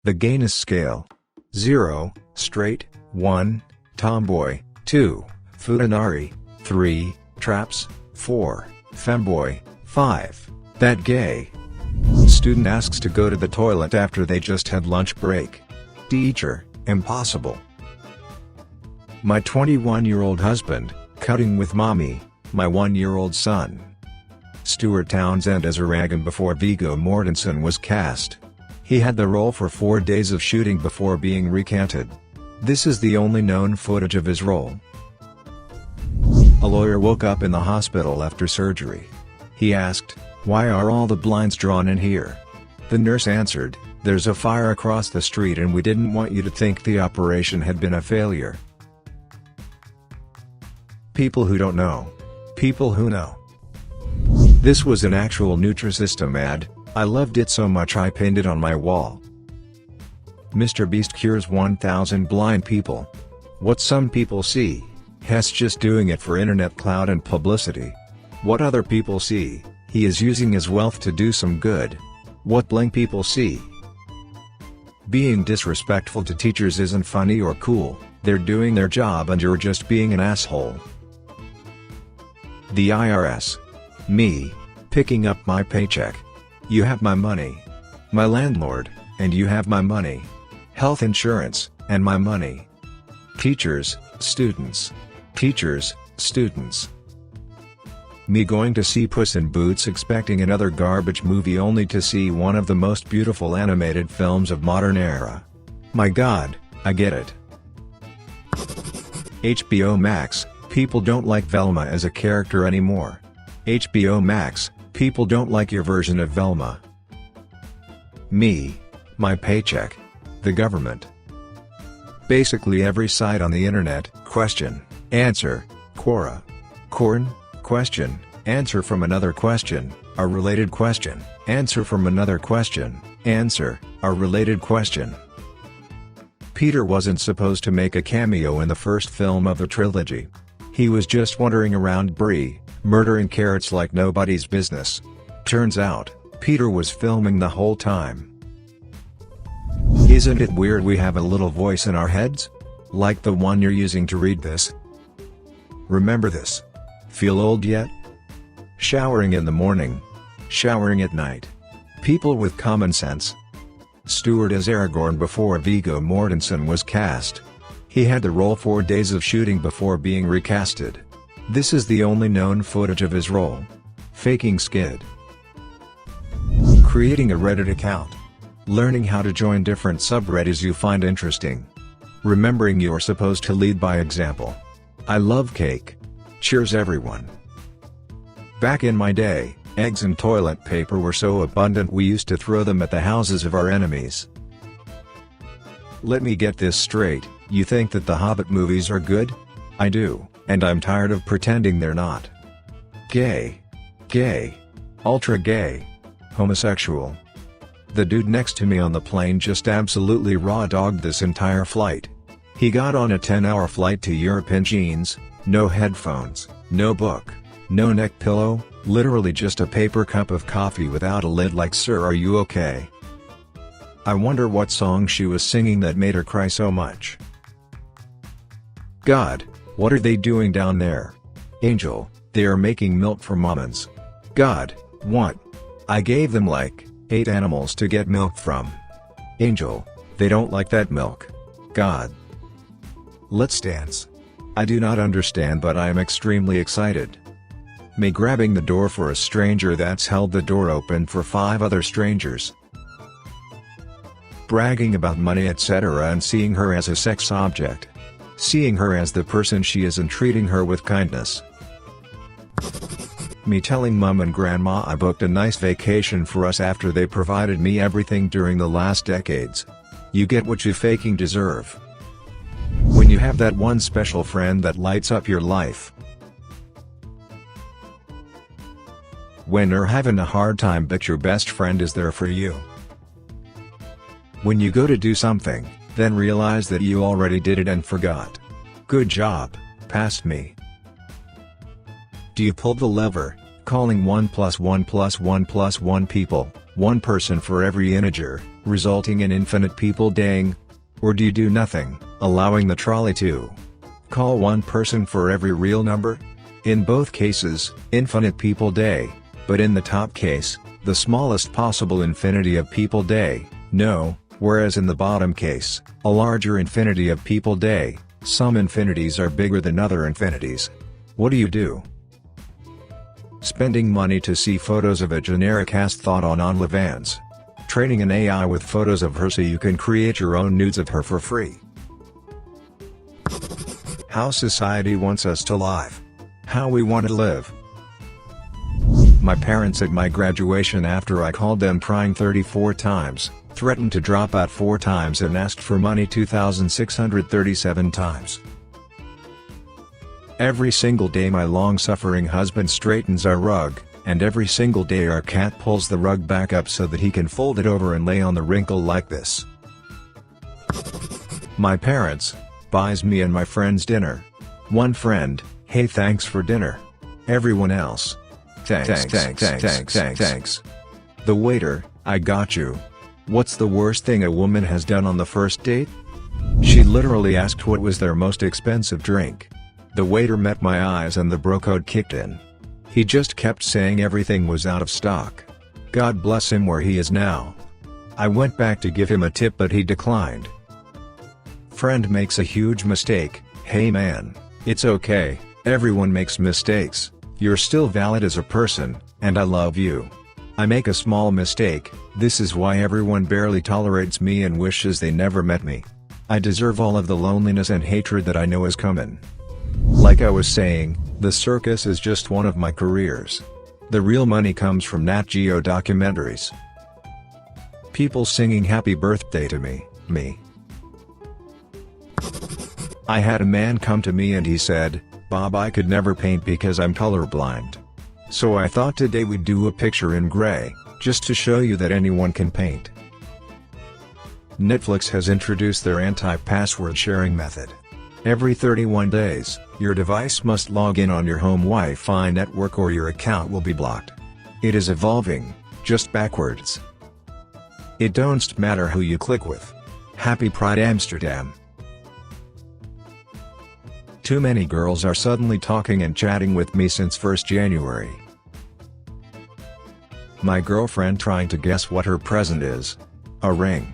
The gayness scale. 0, straight, 1, tomboy, 2, futanari, 3, traps, 4, femboy, 5, that gay. Student asks to go to the toilet after they just had lunch break. Teacher, impossible. My 21-year-old husband, cutting with mommy, my 1-year-old son. Stuart Townsend as Aragon before Viggo Mortensen was cast. He had the role for 4 days of shooting before being recanted. This is the only known footage of his role. A lawyer woke up in the hospital after surgery. He asked, "Why are all the blinds drawn in here?" The nurse answered, "There's a fire across the street and we didn't want you to think the operation had been a failure." People who don't know. People who know. This was an actual Nutrisystem ad. I loved it so much I pinned it on my wall. Mr. Beast cures 1,000 blind people. What some people see, Hess just doing it for internet clout and publicity. What other people see, he is using his wealth to do some good. What blank people see. Being disrespectful to teachers isn't funny or cool, they're doing their job and you're just being an asshole. The IRS. Me, picking up my paycheck. You have my money. My landlord, and you have my money. Health insurance, and my money. Teachers, students. Teachers, students. Me going to see Puss in Boots expecting another garbage movie only to see one of the most beautiful animated films of modern era. My God, I get it. HBO Max, people don't like Velma as a character anymore. HBO Max, people don't like your version of Velma. Me, my paycheck. The government. Basically every site on the internet, question, answer, Quora. Corn, question, answer from another question, a related question, answer from another question, answer, a related question. Peter wasn't supposed to make a cameo in the first film of the trilogy. He was just wandering around Bree, murdering carrots like nobody's business. Turns out, Peter was filming the whole time. Isn't it weird we have a little voice in our heads? Like the one you're using to read this? Remember this? Feel old yet? Showering in the morning. Showering at night. People with common sense. Stuart as Aragorn before Viggo Mortensen was cast. He had the role 4 days of shooting before being recasted. This is the only known footage of his role. Faking skid. Creating a Reddit account. Learning how to join different subreddits you find interesting. Remembering you're supposed to lead by example. I love cake. Cheers everyone. Back in my day, eggs and toilet paper were so abundant we used to throw them at the houses of our enemies. Let me get this straight, you think that the Hobbit movies are good? I do, and I'm tired of pretending they're not. Gay. Gay. Ultra gay. Homosexual. The dude next to me on the plane just absolutely raw-dogged this entire flight. He got on a 10-hour flight to Europe in jeans, no headphones, no book, no neck pillow, literally just a paper cup of coffee without a lid like "Sir, are you okay?" I wonder what song she was singing that made her cry so much. God, what are they doing down there? Angel, they are making milk from almonds. God, what? I gave them like 8 animals to get milk from. Angel, they don't like that milk. God. Let's dance. I do not understand but I am extremely excited. Me grabbing the door for a stranger that's held the door open for 5 other strangers. Bragging about money etc. and seeing her as a sex object. Seeing her as the person she is and treating her with kindness. Me telling mom and grandma I booked a nice vacation for us after they provided me everything during the last decades. You get what you faking deserve. When you have that one special friend that lights up your life. When you're having a hard time but your best friend is there for you. When you go to do something, then realize that you already did it and forgot. Good job, past me. Do you pull the lever, calling 1 plus 1 plus 1 plus 1 people, one person for every integer, resulting in infinite people daying? Or do you do nothing, allowing the trolley to call one person for every real number? In both cases, infinite people day, but in the top case, the smallest possible infinity of people day, no, whereas in the bottom case, a larger infinity of people day, some infinities are bigger than other infinities. What do you do? Spending money to see photos of a generic-ass thought on OnlyFans. Training an AI with photos of her so you can create your own nudes of her for free. How society wants us to live. How we want to live. My parents at my graduation, after I called them crying 34 times, threatened to drop out 4 times and asked for money 2,637 times. Every single day my long-suffering husband straightens our rug, and every single day our cat pulls the rug back up so that he can fold it over and lay on the wrinkle like this. My parents buys me and my friends dinner. One friend, hey, thanks for dinner. Everyone else, thanks. The waiter, I got you. What's the worst thing a woman has done on the first date? She literally asked what was their most expensive drink. The waiter met my eyes and the bro code kicked in. He just kept saying everything was out of stock. God bless him where he is now. I went back to give him a tip but he declined. Friend makes a huge mistake. Hey man, it's okay, everyone makes mistakes, you're still valid as a person, and I love you. I make a small mistake, this is why everyone barely tolerates me and wishes they never met me. I deserve all of the loneliness and hatred that I know is coming. Like I was saying, the circus is just one of my careers. The real money comes from Nat Geo documentaries. People singing happy birthday to me. I had a man come to me and he said, Bob, I could never paint because I'm colorblind. So I thought today we'd do a picture in gray, just to show you that anyone can paint. Netflix has introduced their anti-password sharing method. Every 31 days, your device must log in on your home Wi-Fi network or your account will be blocked. It is evolving, just backwards. It don't matter who you click with. Happy Pride Amsterdam. Too many girls are suddenly talking and chatting with me since 1st January. My girlfriend trying to guess what her present is. A ring.